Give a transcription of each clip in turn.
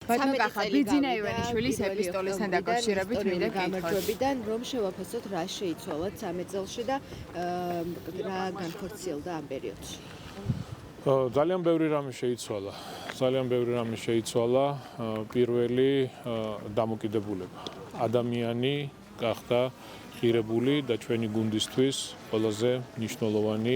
კახა ბიძინა ივანიშვილის ეპისტოლესთან დაკავშირებით მინდა გამარჯვებიდან რომ შევაფასოთ რა შეიცვალა 13 წელში და რა განხორციელდა ამ პერიოდში. ძალიან ბევრი რამე შეიცვალა. პირველი დამოკიდებულება. ადამიანი გახდა ღირებული და ჩვენი გუნდისთვის ყველაზე მნიშვნელოვანი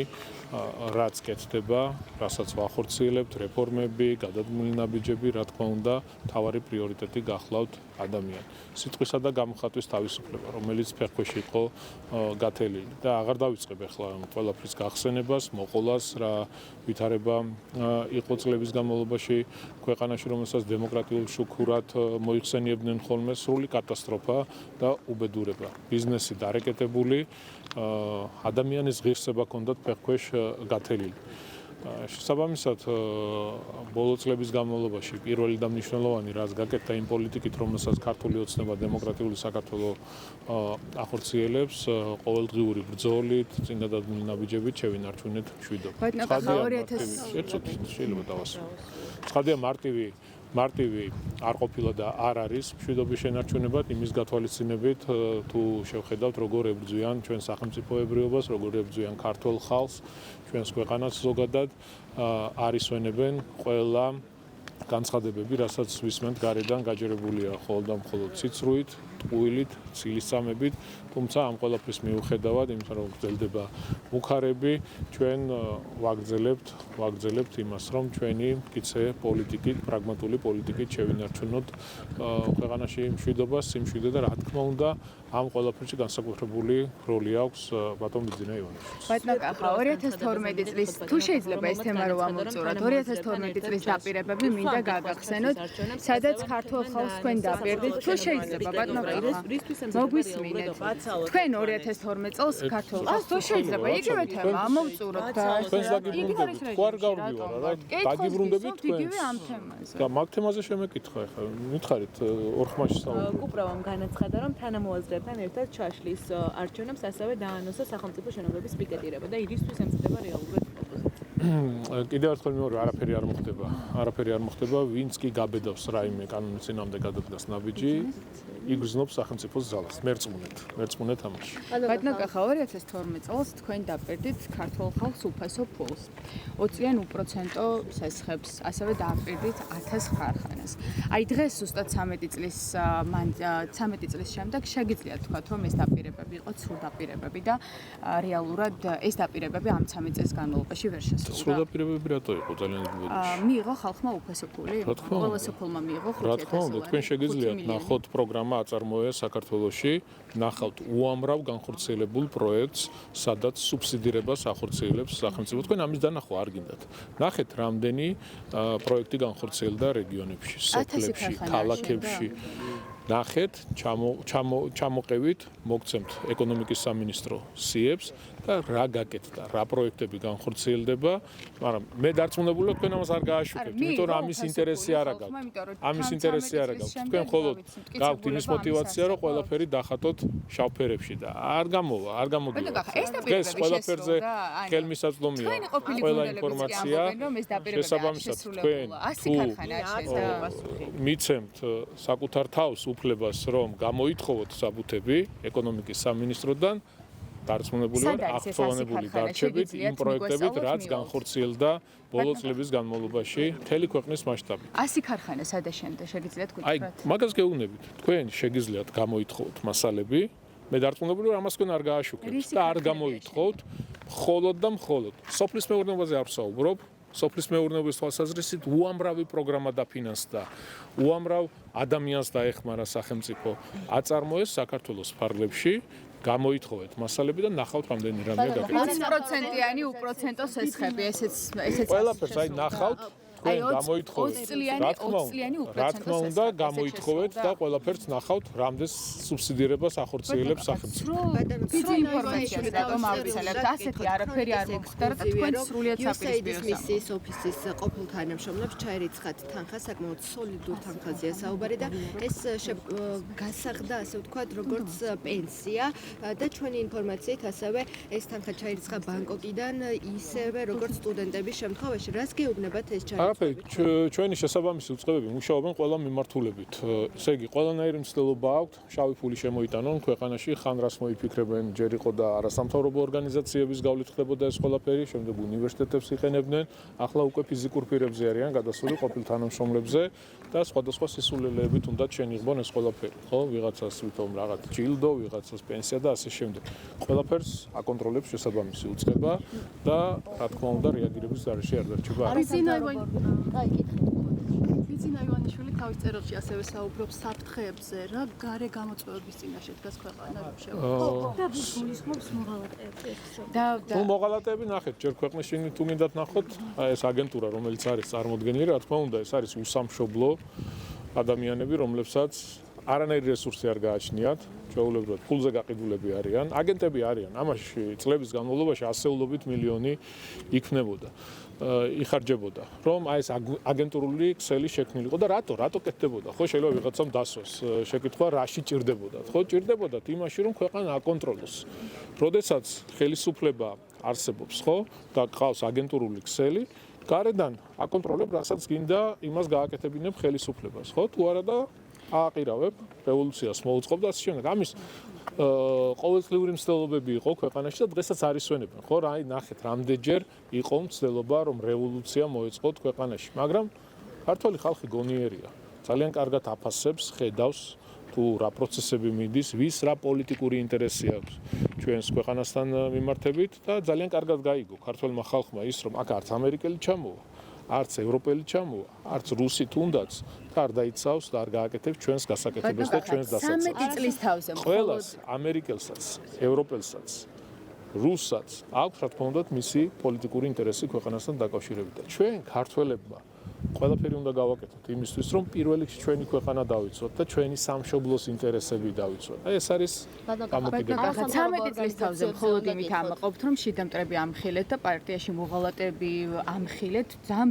რაც კეთდება, რასაც ვახორციელებთ, რეფორმები, გადადგმული ნაბიჯები, რა თქმა უნდა, მთავარი პრიორიტეტი გახლავთ ადამიანი. სიტყვისა და გამოხატვის თავისუფლება, რომელიც ფეხქვეშ იყო გათელილი და აღარ დავიწყებ ახლა ყველაფრის გახსენებას, მოყოლას, რა ვითარება იყო წლების განმავლობაში ქვეყანაში, რომელსაც დემოკრატიულ შუქურად მოიხსენიებდნენ ხოლმე, სრული კატასტროფა და უბედურება. ბიზნესი დარეკეტებული, ადამიანის ღირსება ჰქონდათ ფეხქვეშ გათელილი. შესაბამისად, ბოლო წლების განმავლობაში პირველი და მნიშვნელოვანი რაც გაკეთდა იმ პოლიტიკით, რომელსაც ქართული ოცნება დემოკრატიული საქართველოს ახორციელებს, ყოველდღიური ბრძოლით, წინ გადადგმული ნაბიჯებით შევინარჩუნეთ მშვიდობა. ცხადია მარტივი არ ყოფილა და არ არის მშვიდობის შენარჩუნებად იმის გათვალისწინებით თუ შევხედავთ როგორ ებრძვიან ჩვენ სახელმწიფოებრიობას, როგორ ებრძვიან ქართულ ხალხს, ჩვენს ქვეყანას ზოგადად არისვენებენ ყველა განცხადებები, რასაც ვისმენთ გარედან გაჯერებულია მხოლოდ და მხოლოდ ციცრუით, ტყუილით, ცილისწამებით, თუმცა ამ ყველაფრის მიუხედავად, იმიტომ რომ გრძელდება მუხარები, ჩვენ ვაგრძელებთ იმას, რომ ჩვენი მტკიცე პოლიტიკით, პრაგმატული პოლიტიკით შევინარჩუნოთ ქვეყანაში მშვიდობა, სიმშვიდე და რა თქმა უნდა, ამ ყველაფერში განსაკუთრებული როლი აქვს ბატონ ბიძინა ივანიშვილს. ბატონო კახა 2012 წლის თუ შეიძლება ეს თემა რო ამოვწუროთ 2012 წლის დაპირებები მინდა გაგახსენოთ სადაც ქართულ ხალხს თქვენ დაპირდით თუ შეიძლება ბატონო კახა მოგვისმინეთ თქვენ 2012 წელს ქართულ ხალხს თუ შეიძლება იგივე თემა ამოვწუროთ და თქვენს დაგიბრუნდებით თუ არ გავდივარ რა დაგიბრუნდებით თქვენ იგივე ამ თემაზე და მაგ თემაზე შემეკითხა ახლა მითხარით ორ ხმაში საუბრობ კუპრავამ განაცხადა რომ თანამოაზრეებთან ერთად ჩაშლის არჩევნებს ასევე დაანონსა სახელმწიფო შენობების პიკეტირება და იდისთვის ემწდება რეალურად კიდევ ერთხელ მეორე არაფერი არ მოხდება ვინც კი გაბედავს რაიმე კანონის წინამდე გადადგას ნაბიჯი იგრძნობს სახელმწიფოს ძალას მერწმუნეთ ამაში ბატონო კახა 2012 წელს თქვენ დაპირდით ქართულ ხალხს უფასო ფულს 20-იან უპროცენტო სესხებს ასევე დააპირდით 1000 ხარხანას აი დღეს ზუსტად 13 წლის შემდეგ შეგიძლიათ თქვათ რომ ეს დაპირებები იყო ცრუ დაპირებები და რეალურად ეს დაპირებები ამ 13 წელს განმავლობაში ვერ შესრულდა ცრუ დაპირებები რატო იყო ძალიან დიდ მიიღო ხალხმა უფასო ფული ყველა სოფლმა მიიღო 5000 რა თქმა უნდა თქვენ შეგიძლიათ ნახოთ პროგრამა აწარმოა საქართველოში ნახავთ უამრავ განხორციელებულ პროექტს სადაც სუბსიდირებას ახორციელებს სახელმწიფო თქვენ ამის დანახვა არ გინდათ ნახეთ რამდენი პროექტი განხორციელდა რეგიონებში სოფლებში ქალაქებში ნახეთ ჩამოყევით მოგცემთ ეკონომიკის სამინისტრო სიებს და რა გაკეთდა რა პროექტები განხორციელდება მაგრამ მე დარწმუნებული ვარ თქვენ ამას არ გააშუქებთ იმიტომ რომ ამის ინტერესი არ აქვს თქვენ მხოლოდ გაქვთ იმის мотиваცია რომ ყველაფერი დახატოთ შავფერებში და არ გამოდიოდა დღეს ყველაფერზე ხელმისაწვდომია ყველა ინფორმაცია შესაბამისად თქვენ მიცემთ საკუთარ თავს უფლებას რომ გამოითხოვოთ საბუთები ეკონომიკის სამინისტროდან დარწმუნებული ვარ აღწევანებული დარჩებით იმ პროექტებით რაც განხორციელდა ბოლო წლების განმავლობაში მთელი ქვეყნის მასშტაბით 100 ქარხანა სადაშენდა შეგიძლიათ გითხრათ აი მაგას გეუბნებით თქვენ შეგიძლიათ გამოითხოვოთ მასალები მე დარწმუნებული ვარ ამას თქვენ არ გააშუქებთ და არ გამოითხოვთ მხოლოდ და მხოლოდ სოფლის მეურნეობაზე არ ვსაუბრობ სოფლის მეურნეობის თვალსაზრისით უამრავი პროგრამა დაფინანსდა უამრავ ადამიანს დაეხმარა სახელმწიფო აწარმოეს საქართველოს ფარგლებში გამოითხოვეთ მასალები და ნახავთ რამდენი რამეა გაკეთებული 20%-იანი უპროცენტო სესხები ესეც ყველაფერს აი ნახავთ თქვენ გამოითხოვეთ 20-იანი რა თქმა უნდა გამოითხოვეთ და ყველაფერს ნახავთ რამდენს სუბსიდირებას ახორციელებს სახელმწიფო დიდი ინფორმაციას რატომ ავიცელებთ ასეთი არაფერი არ მოხდა და თქვენ სრულიად საპირისპიროს მისის ოფისის ყოფილ თანამშრომლებს ჩაერიცხათ თანხა საკმაოდ სოლიდურ თანხაზეა საუბარი და ეს გასაღდა ასე ვთქვათ როგორც პენსია და ჩვენი ინფორმაციით ასევე ეს თანხა ჩაერიცხა ბანკოკიდან ისევე როგორც სტუდენტების შემთხვევაში რას გეუბნებათ ეს ჩაერიცხვა არაფერი, ჩვენი შესაბამისი უწყებები მუშაობენ ყველა მიმართულებით. ესე იგი, ყველანაირი მცდელობა აქვთ, შავი ფული შემოიტანონ ქვეყანაში, ხან რას მოიფიქრებენ, ჯერ იყო და არასამთავრობო ორგანიზაციების გავლით ხდებოდა ეს ყველაფერი, შემდეგ უნივერსიტეტებს იყენებდნენ, ახლა უკვე ფიზიკურ პირებზე არიან გადასული ყოფილ თანამშრომლებზე და სხვადასხვა სისულელეებით უნდა შენიღბონ ეს ყველაფერი, ხო? ვიღაცას ვითომ რაღაც ჯილდო, ვიღაცას პენსია და ასე შემდეგ. ყველაფერს აკონტროლებს შესაბამისი უწყება და რა თქმა უნდა რეაგირების გარეშე არ დარჩება. ბიძინა ივანიშვილი თავის წერილში ასევე საუბრობს საფრთხეებზე, რა გარე გამოწვევების წინაშე დგას ქვეყანა და გულისხმობს მოღალატეებს. თუ მოღალატეები ნახეთ, ჯერ ქვეყნის შინ თუ მინდათ ნახოთ, ეს აგენტურა, რომელიც არის წარმოდგენილი, რა თქმა უნდა, ეს არის უსამშობლო ადამიანები, რომლებსაც არანაირი რესურსი არ გააჩნიათ, ჩვეულებრივად ფულზე გაყიდულები არიან, აგენტები არიან. ამაში წლების განმავლობაში ასეულობით მილიონი იქნებოდა. იხარჯებოდა, რომ აი ეს აგენტურული ქსელი შექმნილიყო და რატო კეთდებოდა? ხო, შეიძლება ვიღაცამ დასვას შეკითხვა, რაში ჭირდებოდა? ხო, ჭირდებოდათ იმაში, რომ ქვეყანა აკონტროლოს. როდესაც ხელისუფლება არსებობს, ხო, და ყავს აგენტურული ქსელი, გარედან აკონტროლებ, რასაც გინდა, იმას გააკეთებინებ ხელისუფლებას, ხო? თუ არა და ააყირავებ, რევოლუციას მოუწყობ და ასე შემდეგ. ამის ყოველწლიური მცდელობები იყო ქვეყანაში და დღესაც არის ვენებენ. ხო, აი ნახეთ, რამდენჯერ იყო მცდელობა, რომ რევოლუცია მოეწყოთ ქვეყანაში, მაგრამ ქართული ხალხი გონიერია. ძალიან კარგად აფასებს, ხედავს თუ რა პროცესები მიდის, ვის რა პოლიტიკური ინტერესი აქვს ჩვენს ქვეყანასთან მიმართებით და ძალიან კარგად გაიგო ქართულმა ხალხმა ის, რომ აქ არც ამერიკელი ჩამოვა, არც ევროპელი ჩამოვა, არც რუსი თუნდაც და არ დაიცავს და არ გააკეთებს ჩვენს გასაკეთებას და ჩვენს დასაცავად. 13 წლის თავზე ყველას ამერიკელსაც, ევროპელსაც, რუსსაც აქვს რა თქმა უნდა მისი პოლიტიკური ინტერესი ქვეყანასთან დაკავშირებით. და ჩვენ ქართველებმა ყველაფერი უნდა გავაკეთოთ იმისთვის, რომ პირველ რიგში ჩვენი ქვეყანა დავიცვათ და ჩვენი სამშობლოს ინტერესები დავიცვათ. აი ეს არის დამოკიდებული. 13 წლის თავზე მხოლოდ იმით ამაყობთ, რომ შიდამტრები ამხილეთ და პარტიაში მოღალატეები ამხილეთ. ძალიან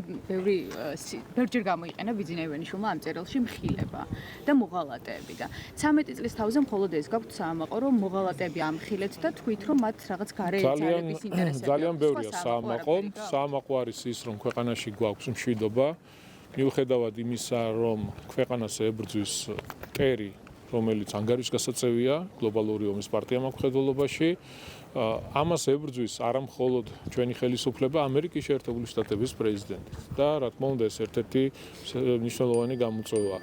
ბევრჯერ გამოიყენა ბიძინა ივანიშვილმა ამ წერილში მხილება და მოღალატეები და 13 წლის თავზე მხოლოდ ეს გაქვთ საამაყო, რომ მოღალატეები ამხილეთ და თქვით, რომ მათ რაღაც გარე ძალების ინტერესები. ძალიან ბევრია საამაყო. საამაყო არის ის, რომ ქვეყანაში გვაქვს მშვიდობა. მიუხედავად იმისა, რომ ქვეყანას ებრძვის კერი, რომელიც ანგარიშგასაწევია გლობალური ომის პარტიამ მხედველობაში, ამას ებრძვის არა მხოლოდ ჩვენი ხელისუფლება, ამერიკის შეერთებული შტატების პრეზიდენტი და რა თქმა უნდა ეს ერთ-ერთი მნიშვნელოვანი გამოწვევა.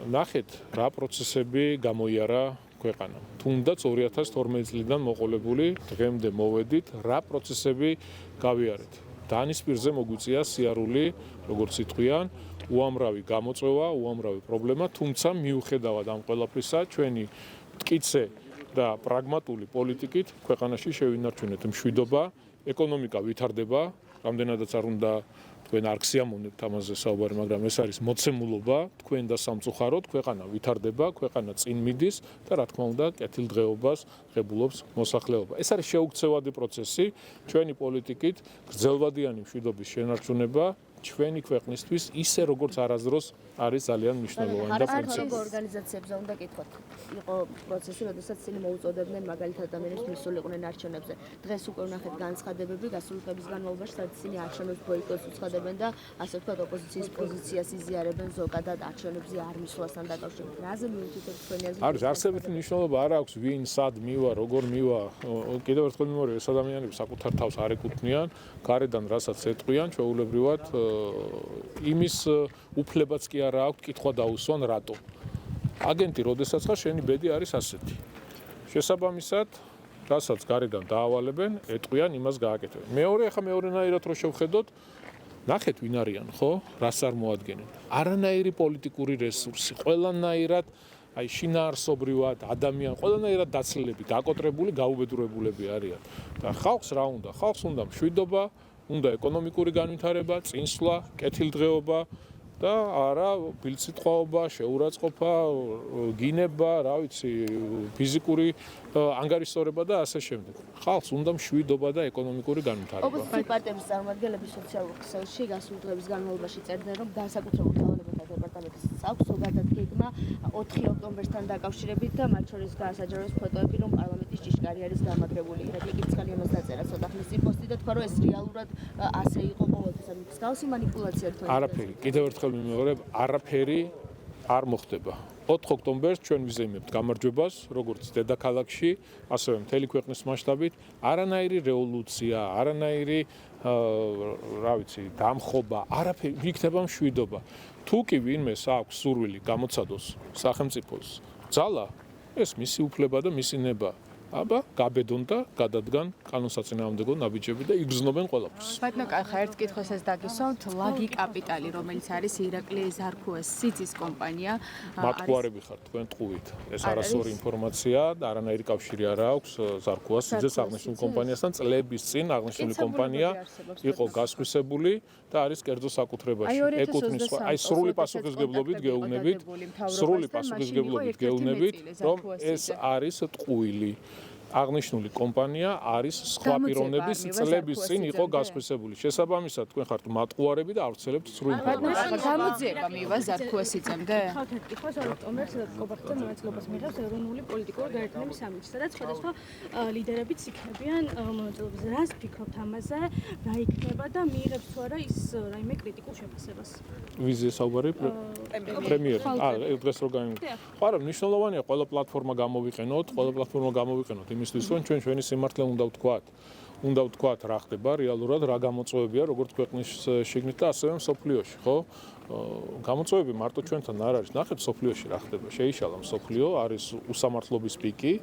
ნახეთ, რა პროცესები გამოიარა ქვეყანამ. თუნდაც 2012 წლიდან მოყოლებული დღემდე მოვედით, რა პროცესები გავიარეთ. დანის პირზე მოგვიწია სიარული, როგორც იტყვიან, უამრავი გამოწვევა, უამრავი პრობლემა, თუმცა მიუხედავად ამ ყველაფრისა, ჩვენი მტკიცე და პრაგმატული პოლიტიკით ქვეყანაში შევინარჩუნეთ მშვიდობა, ეკონომიკა ვითარდება, რამდენადაც არ უნდა თქვენ არ გსიამოვნებთ ამაზე საუბარი, მაგრამ ეს არის მოცემულობა, თქვენ და სამწუხაროდ, ქვეყანა ვითარდება, ქვეყანა წინ მიდის და რა თქმა უნდა, კეთილდღეობას ღებულობს მოსახლეობა. ეს არის შეუქცევადი პროცესი, ჩვენი პოლიტიკით გრძელვადიანი მშვიდობის შენარჩუნება ჩვენი ქვეყნისთვის ისე როგორც არასდროს არის ძალიან მნიშვნელოვანი და პრინციპი. ორგანიზაციებზე უნდა კითხოთ. იყო პროცესი, როდესაც ისინი მოუწოდებდნენ მაგალითად ადამიანებს მისულიყვნენ არჩევნებზე. დღეს უკვე ვნახეთ განცხადებები გასული წლების განმავლობაში, სადაც ისინი არჩევნებს ბოიკოტს უცხადებენ და ასე ვთქვათ, ოპოზიციის პოზიციას იზიარებენ ზოგადად არჩევნებზე არ მისვლასთან დაკავშირებით. რაზე მიუთითებთ თქვენი აზრით? არის არსებითი მნიშვნელობა არ აქვს ვინ, სად მივა, როგორ მივა. კიდევ ერთხელ მიმოვიდა, ეს ადამიანები საკუთარ თავს არ ეკუთვნიან, გარედან რასაც ეტყვიან, ჩვეულებრივად იმის უფლებაც კი არა აქვს კითხვა დაუსვან რატო. აგენტი, როდესაც ხარ, შენი ბედი არის ასეთი. შესაბამისად, რასაც გარედან დაავალებენ, ეტყვიან, იმას გააკეთებენ. ახლა მეორენაირად რო შევხედოთ, ნახეთ ვინ არიან, ხო? რას არ მოადგენენ. არანაირი პოლიტიკური რესურსი, ყველანაირად აი შინაარსობრივად ყველანაირად დაცლილები, დაკოტრებული, გაუბედურებულები არიან. და ხალხს რა უნდა? ხალხს უნდა მშვიდობა, უნდა ეკონომიკური განვითარება, წინსვლა, კეთილდღეობა და არა ბილწითხოვობა, შეურაცხყოფა, გინება, რა ვიცი, ფიზიკური ანგარიშსწორება და ასე შემდეგ. ხალხს უნდა მშვიდობა და ეკონომიკური განვითარება. ოპოზიციის პარტიების წარმომადგენლები სოციალურ ქსელში გასულ დღეების განმავლობაში წერდნენ, რომ განსაკუთრებულ ძალებათა დეპარტამენტის აქვს ზოგადად გეგმა 4 ოქტომბერსთან დაკავშირებით და მათ შორის გაასაჯაროს ფოტოები, რომ პარლამენტის ჭიშკარი არის გამაგრებული. რადი კითხალი ამას დაწერა ცოტა ხნის წინ პოსტი და თქვა, რომ ეს რეალურად ასე იყო ყოველთვის. ანუ მსგავსი манипуляცია თქვენ. არაფერი, კიდევ ერთხელ მიმეორებ, არაფერი არ მოხდება. 4 ოქტომბერს ჩვენ ვიზეიმებთ გამარჯვებას, როგორც დედაქალაქში, ასევე მთელი ქვეყნის მასშტაბით, არანაირი რევოლუცია, არანაირი რა ვიცი, დამხობა, არაფერი, იქნება მშვიდობა. თუ კი ვინმეს აქვს სურვილი გამოცადოს სახელმწიფოს ძალა, ეს მისი უფლება და მისი ნება. აბა, გაბედონ და გადადგან კანონსაწინააღმდეგო ნაბიჯები და იგრძნობენ ყველაფერს. ბატონო კახა, ერთ კითხვასაც დაგისვამთ, ლაგი კაპიტალი, რომელიც არის ირაკლი ზარქუას სიცის კომპანია, მათყუარები ხართ თქვენ ტყუით. ეს არასწორი ინფორმაცია და არანაირი კავშირი არ აქვს ზარქუას სიძეს აღნიშნულ კომპანიასთან. წლების წინ აღნიშნული კომპანია იყო გასხვისებული და არის კერძო საკუთრებაში. ეკუთვნის სრული პასუხისგებლობით გეუბნებით, რომ ეს არის ტყუილი. აღნიშნული კომპანია არის სხვა პიროვნების წლების წინ იყო გასხვისებული. შესაბამისად, თქვენ ხართ მატყუარები და ავრცელებთ სრულ ინფორმაციას. გამოძიება მივა ზარქუას სიწემდე? ხალხეთ კითხავს ოქტომბერს კობახთა მონაწილეობას მიიღებს ეროვნული პოლიტიკური გაერთიანების სამინისტრო, სადაც სხვადასხვა ლიდერებიც იქნებიან მონაწილეობას. რას ფიქრობთ ამაზე? რა იქნება და მიიღებს თუ არა ის რაიმე კრიტიკულ შეფასებას? ვიზის საუბარი პრემიერი. დღეს რო გამიგე. არა, მნიშვნელოვანია ყველა პლატფორმა გამოვიყენოთ. იმისთვის რომ ჩვენი სიმართლე უნდა ვთქვათ რა ხდება რეალურად, რა გამოწვევებია როგორც ქვეყნის შიგნით და ასევე მსოფლიოში, ხო? გამოწვევები მარტო ჩვენთან არ არის. ნახეთ მსოფლიოში რა ხდება. შეიშალა მსოფლიო, არის უსამართლობის პიკი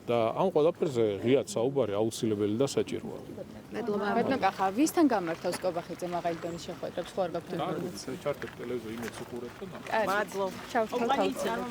და ამ ყველაფერზე ღიად საუბარი აუცილებელი და საჭიროა. ბატონო კახა, ვისთან გამართავს კობახიძე მაღალი დონის შეხვედრებს? ხო არ გაქვთ ინფორმაცია? ჩართეთ ტელევიზორ იმედს უყურებთ და მადლობა. ჩავთვალთ.